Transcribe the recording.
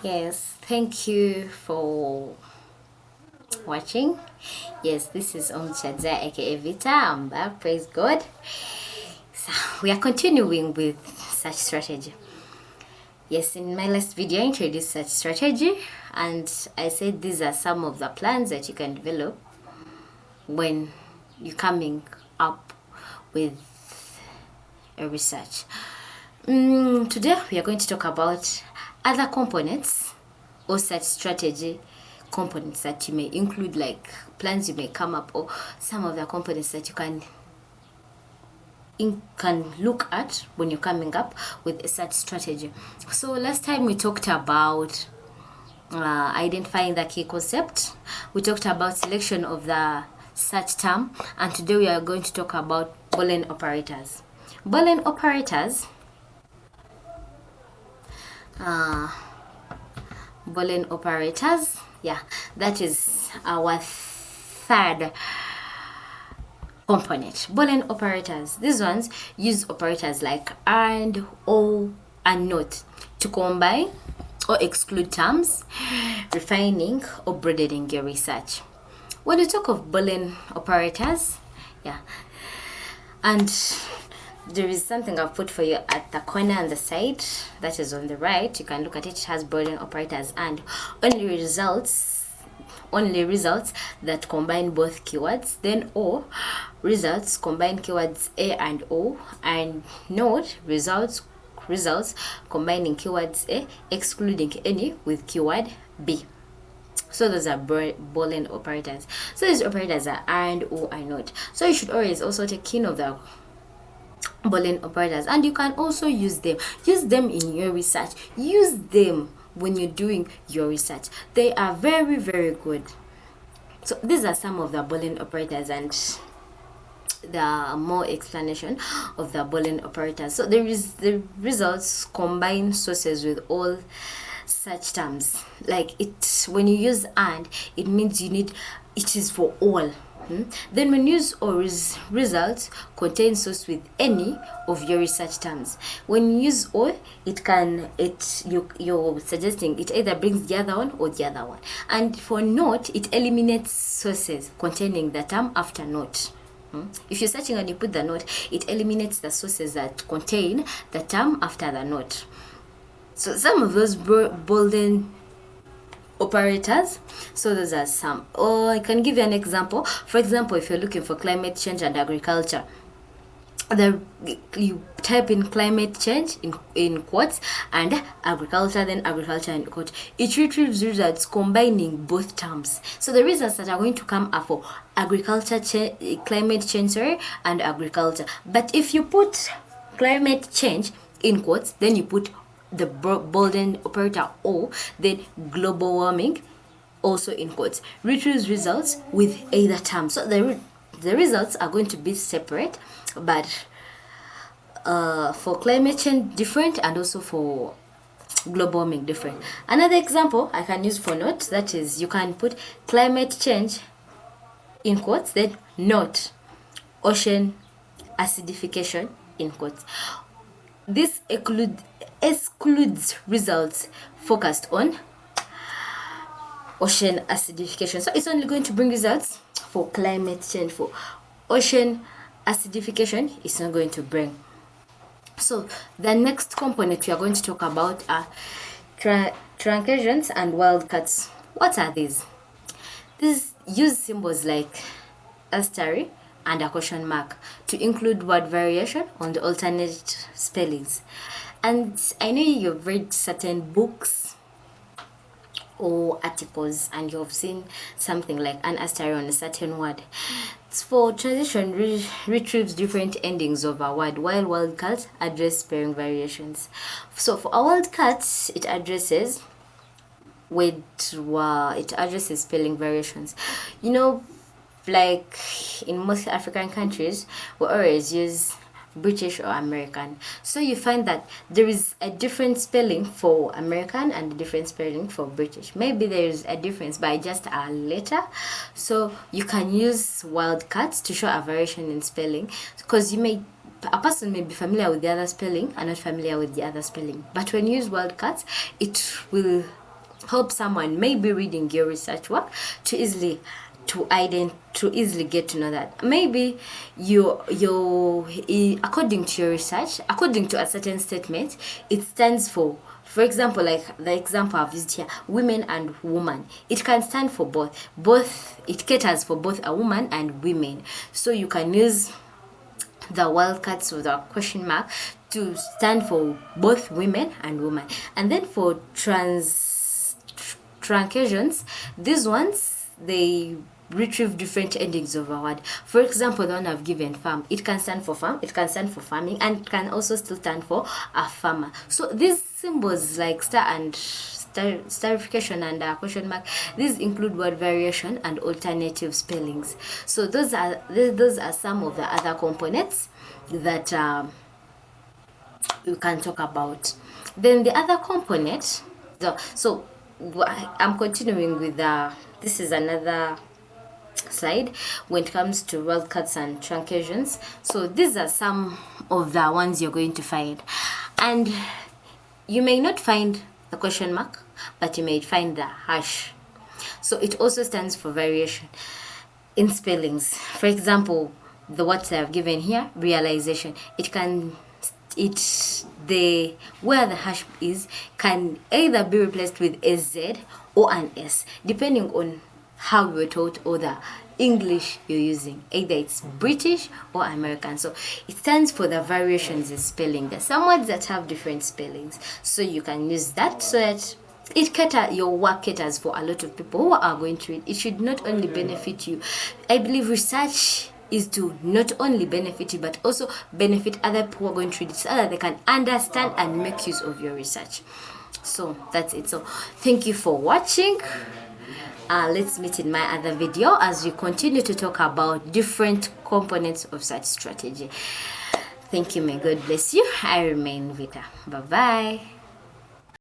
Yes, thank you for watching. Yes, this is Omchadza aka Vita. I'm back, praise God. So we are continuing with such strategy. Yes, in my last video I introduced such strategy and I said these are some of the plans that you can develop when you're coming up with a research. Today we are going to talk about other components or such strategy components that you may include, like plans you may come up, or some of the components that you can look at when you're coming up with a such strategy. So last time we talked about identifying the key concept, we talked about selection of the search term, and today we are going to talk about Boolean operators. Boolean operators Boolean operators, yeah, that is our third component. Boolean operators, these ones use operators like and, or, and not to combine or exclude terms, refining or broadening your research. When you talk of Boolean operators, yeah, and there is something I've put for you at the corner on the side, that is on the right. You can look at it. It has Boolean operators and only results that combine both keywords, then or results combine keywords A and O, and not results combining keywords A excluding any with keyword B. So those are Boolean operators. So these operators are and, or, and not. So you should always also take in of the Boolean operators, and you can also use them in your research. Use them when you're doing your research. They are very, very good. So these are some of the Boolean operators and the more explanation of the Boolean operators. So there is the results combine sources with all such terms. Like it, when you use and, it means you need, it is for all. Then when use or results contain source with any of your research terms. When you use or, you're suggesting it either brings the other one or the other one. And for not, it eliminates sources containing the term after not. If you're searching and you put the not, it eliminates the sources that contain the term after the not. So some of those Boolean operators, so those are some. Or I can give you an example. For example, if you're looking for climate change and agriculture, you type in climate change in quotes and agriculture, then agriculture in quotes. It retrieves results combining both terms. So the results that are going to come are for agriculture, climate change, and agriculture. But if you put climate change in quotes, then you put the Boolean operator or, then global warming also in quotes, retrieves results with either term. So the results are going to be separate, but for climate change different, and also for global warming different. Another example I can use for not, that is, you can put climate change in quotes, then not ocean acidification in quotes. This excludes results focused on ocean acidification. So it's only going to bring results for climate change. For ocean acidification, it's not going to bring. So the next component we are going to talk about are truncations and wildcards. What are these? These use symbols like asterisk and a question mark to include word variation on the alternate spellings. And I know you've read certain books or articles and you've seen something like an asterisk on a certain word. It's for transition retrieves different endings of a word, while wildcards address spelling variations. So for a wildcard, it addresses spelling variations. You know, like in most African countries, we always use British or American. So you find that there is a different spelling for American and a different spelling for British. Maybe there is a difference by just a letter. So you can use wildcards to show a variation in spelling, because a person may be familiar with the other spelling and not familiar with the other spelling. But when you use wildcards, it will help someone maybe reading your research work to easily get to know that maybe you according to your research, according to a certain statement, it stands for example, like the example I've used here, women and woman. It can stand for both. It caters for both a woman and women. So you can use the wildcards with a question mark to stand for both women and woman. And then for truncations, these ones, they retrieve different endings of a word. For example, the one I've given, farm, it can stand for farm, it can stand for farming, and it can also still stand for a farmer. So these symbols like star and starification and question mark, these include word variation and alternative spellings. So those are some of the other components that we can talk about. Then the other component, so I'm continuing with this is another slide when it comes to wildcards and truncations. So these are some of the ones you're going to find, and you may not find the question mark, but you may find the hash. So it also stands for variation in spellings. For example, the words I've given here, realization, where the hash is can either be replaced with a Z or an S, depending on how you were taught or the English you're using. Either it's British or American. So it stands for the variations in spelling. There's some words that have different spellings, so you can use that so that your work caters for a lot of people who are going to read. It should not only benefit you. I believe research is to not only benefit you but also benefit other people who are going to read it, so that they can understand and make use of your research. So that's it. So thank you for watching. Let's meet in my other video as we continue to talk about different components of such strategy. Thank you. May God bless you. I remain Vita. Bye bye.